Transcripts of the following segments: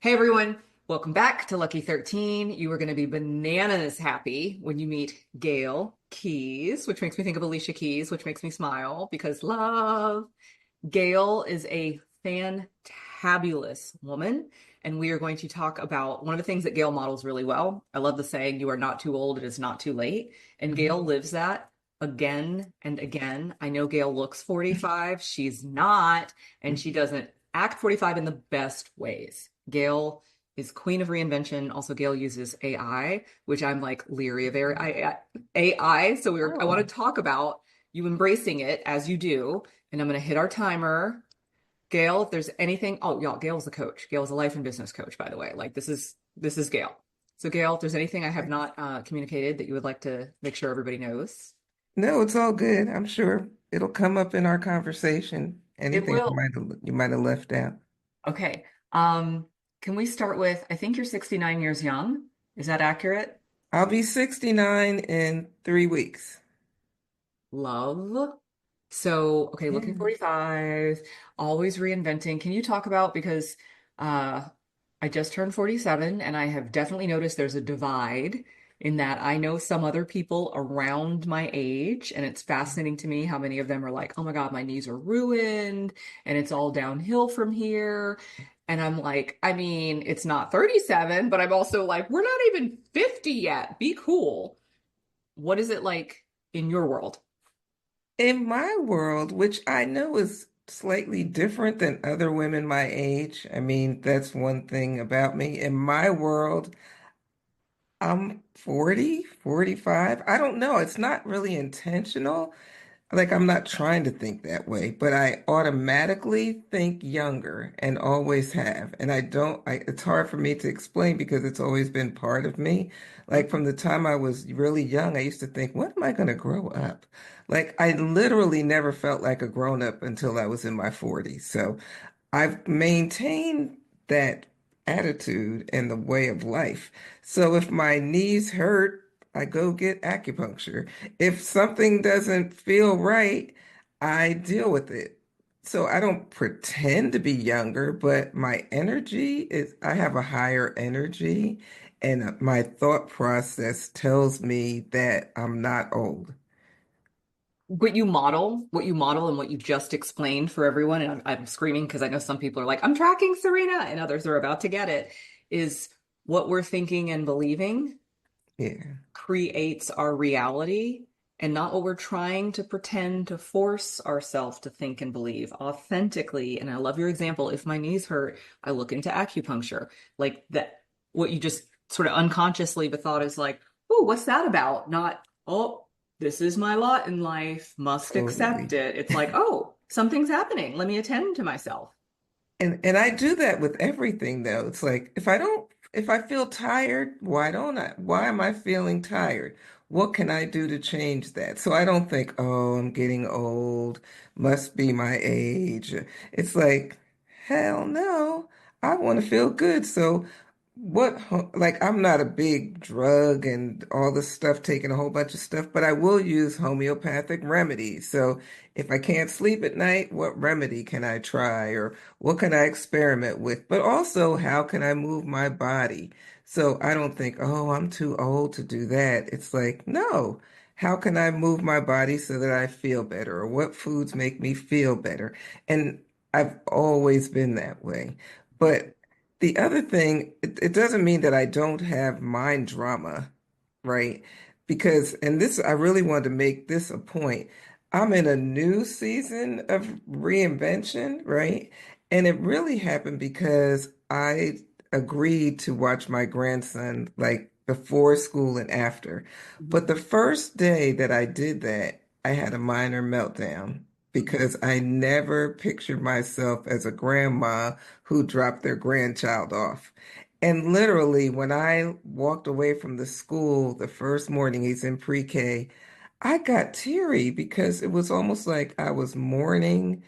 Hey everyone, welcome back to Lucky 13. You are going to be bananas happy when you meet Gail Keyes, which makes me think of Alicia Keys, which makes me smile because love. Gail is a fantabulous woman, and we are going to talk about one of the things that Gail models really well. I love the saying, "You are not too old, it is not too late." And Mhm. Gail lives that again and again. I know Gail looks 45, she's not, and she doesn't act 45 in the best ways. Gail is queen of reinvention. Also, Gail uses AI, which I'm like leery of AI. So I want Oh, to talk about you embracing it as you do, and I'm going to hit our timer. Gail, if there's anything, oh, y'all, Gail's the coach. Gail's a life and business coach, by the way. Like this is Gail. So Gail, if there's anything I have not communicated that you would like to make sure everybody knows, no, it's all good. I'm sure it'll come up in our conversation. it Anything will. you might have left out. Okay. Can we start with, I think you're 69 years young. Is that accurate? I'll be 69 in 3 weeks. Love. So, okay, looking Yeah. 45, always reinventing. Can you talk about, because uh I just turned 47 and I have definitely noticed there's a divide in that I know some other people around my age, and it's fascinating to me how many of them are like, "Oh my God, my knees are ruined and it's all downhill from here." And I'm like, I mean, it's not 37, but I'm also like, we're not even 50 yet. Be cool. What is it like in your world? In my world, which I know is slightly different than other women my age, I mean, that's one thing about me. In my world, I'm 40, 45. I don't know. It's not really intentional. Like, I'm not trying to think that way, but I automatically think younger and always have. And it's hard for me to explain because it's always been part of me. Like, from the time I was really young, I used to think, when am I going to grow up? Like, I literally never felt like a grown up until I was in my 40s. So I've maintained that attitude and the way of life. So if my knees hurt, I go get acupuncture. If something doesn't feel right, I deal with it. So I don't pretend to be younger, but my energy is, I have a higher energy, and my thought process tells me that I'm not old. What you model and what you just explained for everyone, and I'm screaming because I know some people are like, I'm tracking Serena, and others are about to get it, is what we're thinking and believing Yeah, creates our reality and not what we're trying to pretend to force ourselves to think and believe authentically. And I love your example. If my knees hurt, I look into acupuncture. Like that, what you just sort of unconsciously thought is like, oh, what's that about? Not, oh, this is my lot in life, must accept totally. it. It's like, oh, something's happening. Let me attend to myself. And I do that with everything though. It's like if I feel tired, why don't I? Why am I feeling tired? What can I do to change that? So I don't think, oh, I'm getting old, must be my age. It's like, hell no. I want to feel good. So like I'm not a big drug and all this stuff, taking a whole bunch of stuff, but I will use homeopathic remedies. So if I can't sleep at night, what remedy can I try or what can I experiment with? But also, how can I move my body? So I don't think, oh, I'm too old to do that. It's like, no, how can I move my body so that I feel better? Or what foods make me feel better? And I've always been that way. But the other thing, it doesn't mean that I don't have mind drama, right? Because, and this, I really wanted to make this a point. I'm in a new season of reinvention, right? And it really happened because I agreed to watch my grandson like before school and after. But the first day that I did that, I had a minor meltdown because I never pictured myself as a grandma who dropped their grandchild off. And literally, when I walked away from the school the first morning, he's in pre-K, I got teary because it was almost like I was mourning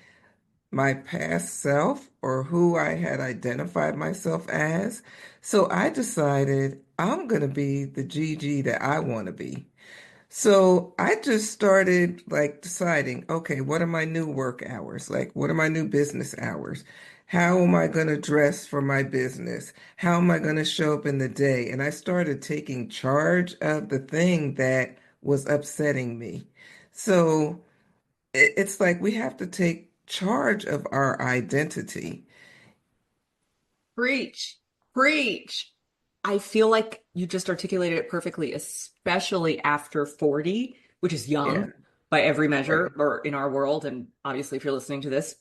my past self or who I had identified myself as. So I decided I'm going to be the Gigi that I want to be. So I just started like deciding, okay, what are my new work hours? Like, what are my new business hours? How am I going to dress for my business? How am I going to show up in the day? And I started taking charge of the thing that was upsetting me. So it's like we have to take charge of our identity. Preach, preach. I feel like you just articulated it perfectly, especially after 40, which is Yeah, young by every measure, right. or in our world, and obviously if you're listening to this,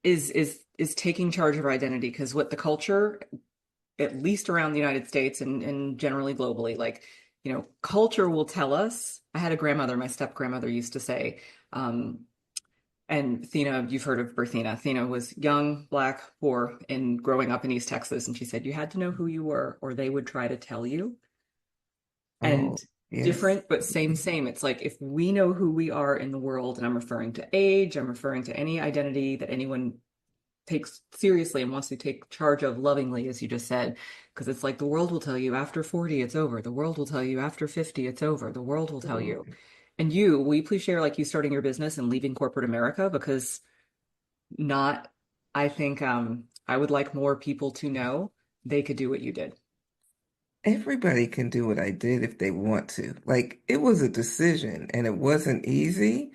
is taking charge of our identity. Because what the culture, at least around the United States and generally globally, like, culture will tell us. I had a grandmother, my step grandmother used to say, um, and Thena, you've heard of Berthena. Thena was young, black, poor, and growing up in East Texas. And she said, you had to know who you were, or they would try to tell you. And Oh, yes. different, but same, same. It's like if we know who we are in the world, and I'm referring to age, I'm referring to any identity that anyone takes seriously and wants to take charge of lovingly, as you just said, because it's like the world will tell you after 40, it's over. The world will tell you after 50, it's over. The world will tell you. Absolutely. And you, will you please share like you starting your business and leaving corporate America? Because not, I think I would like more people to know they could do what you did. Everybody can do what I did if they want to. Like, it was a decision and it wasn't easy.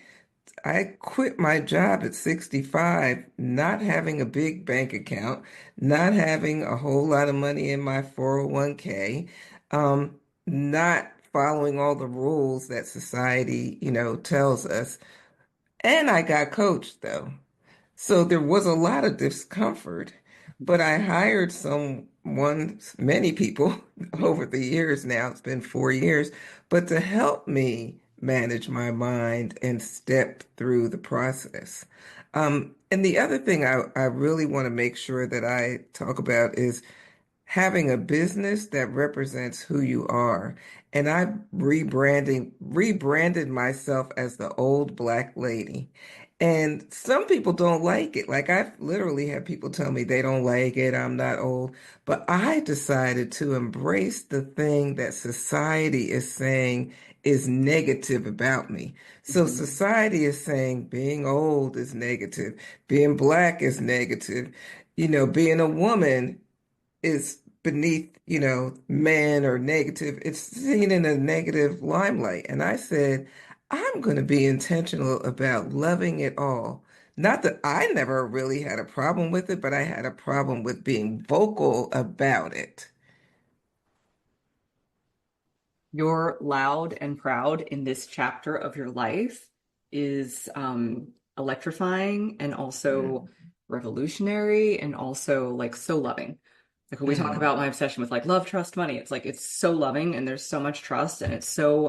I quit my job at 65, not having a big bank account, not having a whole lot of money in my 401k, not following all the rules that society, tells us. And I got coached though. So there was a lot of discomfort, but I hired many people over the years now, it's been 4 years, but to help me manage my mind and step through the process. And the other thing I really want to make sure that I talk about is having a business that represents who you are. And I rebranded myself as the old black lady. And some people don't like it. Like I've literally had people tell me they don't like it, I'm not old. But I decided to embrace the thing that society is saying is negative about me. So Mhm. society is saying being old is negative, being black is negative, being a woman is beneath, man or negative. It's seen in a negative limelight. And I said, I'm going to be intentional about loving it all. Not that I never really had a problem with it, but I had a problem with being vocal about it. You're loud and proud in this chapter of your life is electrifying and also Mm, revolutionary and also like so loving. Like when we talk mm, about my obsession with like love, trust, money, it's like it's so loving and there's so much trust and it's so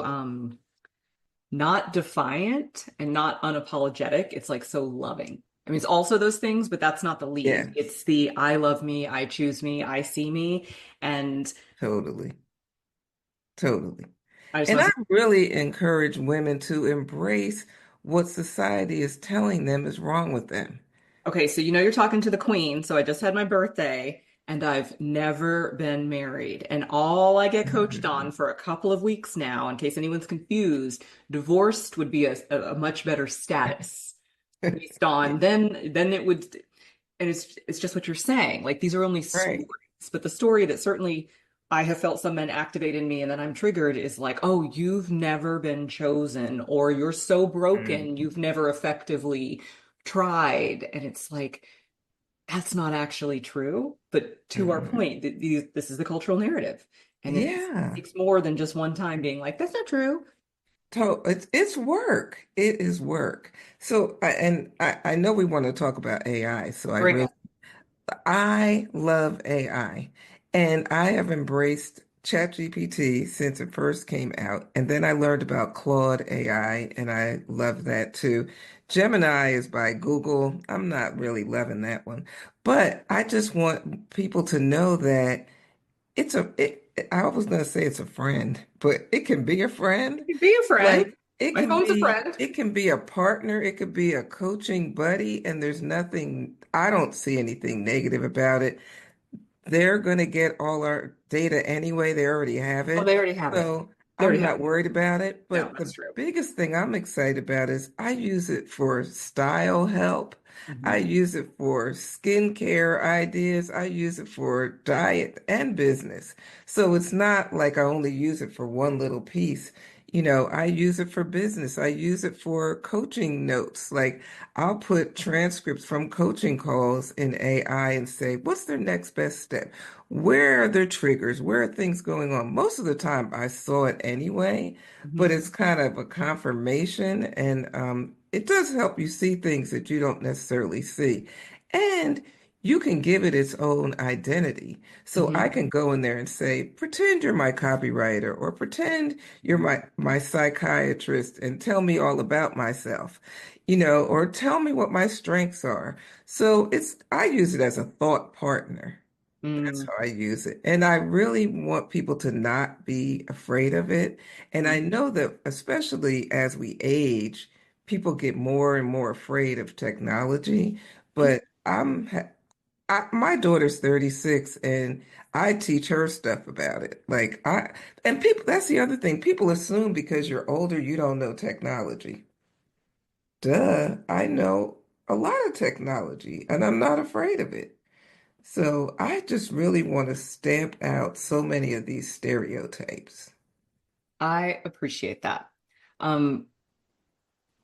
not defiant and not unapologetic. It's like so loving. I mean, it's also those things, but that's not the lead. yes, It's the I love me, I choose me, I see me. And totally, totally. I just And want I to say, really encourage women to embrace what society is telling them is wrong with them. okay, so you know you're talking to the queen. So I just had my birthday and I've never been married. And all I get coached on for a couple of weeks now, in case anyone's confused, divorced would be a much better status based on then it would, and it's just what you're saying. Like these are only stories, Right. but the story that certainly I have felt some men activate in me and then I'm triggered is like, oh, you've never been chosen, or you're so broken, Mm, you've never effectively tried. And it's like, that's not actually true. But to our mhm. point, this is the cultural narrative. And it Yeah. takes more than just one time being like, that's not true. It's work. It is work. So I know we want to talk about AI. So Great. I love AI, and I have embraced ChatGPT since it first came out, and then I learned about Claude AI, and I love that too. Gemini is by Google. I'm not really loving that one, but I just want people to know that I was going to say it's a friend, but it can be a friend. Be a friend. Like it My can phone's a be, friend. it can be a partner, it could be a coaching buddy, and I don't see anything negative about it. They're going to get all our data anyway. They already have Oh, it. they already have it. So already I'm have not it. worried about it, No, but that's the true. biggest thing I'm excited about is I use it for style help. I Hmm. use it for skincare ideas. I use it for diet and business. So it's not like I only use it for one little piece. I use it for business. I use it for coaching notes. Like I'll put transcripts from coaching calls in AI and say, what's their next best step? Where are their triggers? Where are things going on? Most of the time, I saw it anyway, but Hmm. it's kind of a confirmation, and it does help you see things that you don't necessarily see. And you can give it its own identity. So I Hmm. can go in there and say, pretend you're my copywriter, or pretend you're my psychiatrist and tell me all about myself, or tell me what my strengths are. So I use it as a thought partner. That's Mm. how I use it. And I really want people to not be afraid of it. And I know that especially as we age, people get more and more afraid of technology. But my daughter's 36 and I teach her stuff about it. And people, that's the other thing. People assume because you're older, you don't know technology. Duh, I know a lot of technology and I'm not afraid of it. So I just really want to stamp out so many of these stereotypes. I appreciate that. Um,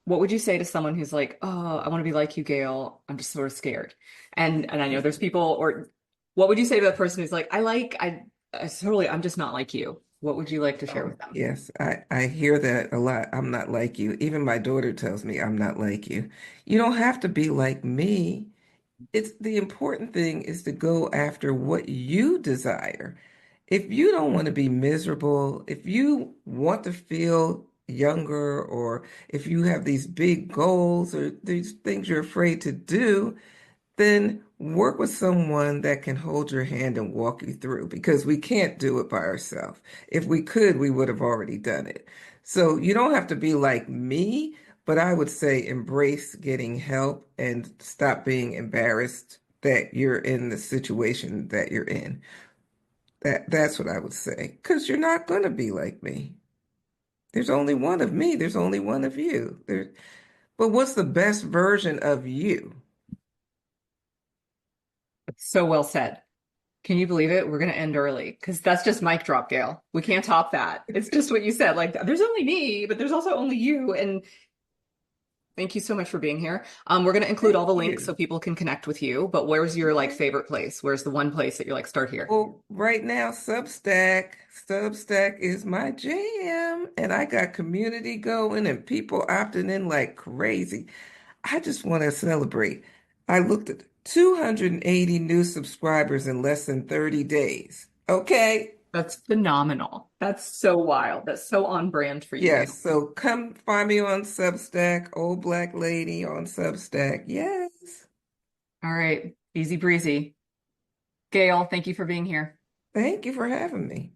what would you say to someone who's like, "Oh, I want to be like you, Gail. I'm just sort of scared." And I know there's people, or what would you say to that person who's like, I'm just not like you." What would you like to share Oh, with them? yes, I hear that a lot. I'm not like you. Even my daughter tells me I'm not like you. You don't have to be like me. It's the important thing is to go after what you desire. If you don't want to be miserable, if you want to feel younger, or if you have these big goals or these things you're afraid to do, then work with someone that can hold your hand and walk you through because we can't do it by ourselves. If we could, we would have already done it. So you don't have to be like me, but I would say embrace getting help and stop being embarrassed that you're in the situation that you're in. That's what I would say. Because you're not going to be like me. There's only one of me. There's only one of you. But what's the best version of you? So well said. Can you believe it? We're going to end early because that's just mic drop, Gail. We can't top that. It's just what you said. Like, there's only me, but there's also only you. And thank you so much for being here. We're going to include all Thank the links so you. people can connect with you. But where's your like Okay. favorite place? Where's the one place that you're like, start here? Well, right now, Substack. Substack is my jam, and I got community going and people opting in like crazy. I just want to celebrate. I looked at 280 new subscribers in less than 30 days. Okay? That's phenomenal. That's so wild. That's so on brand for you, Yes, Gail. so come find me on Substack, Old Black Lady on Substack. Yes. All right. Easy breezy. Gail, thank you for being here. Thank you for having me.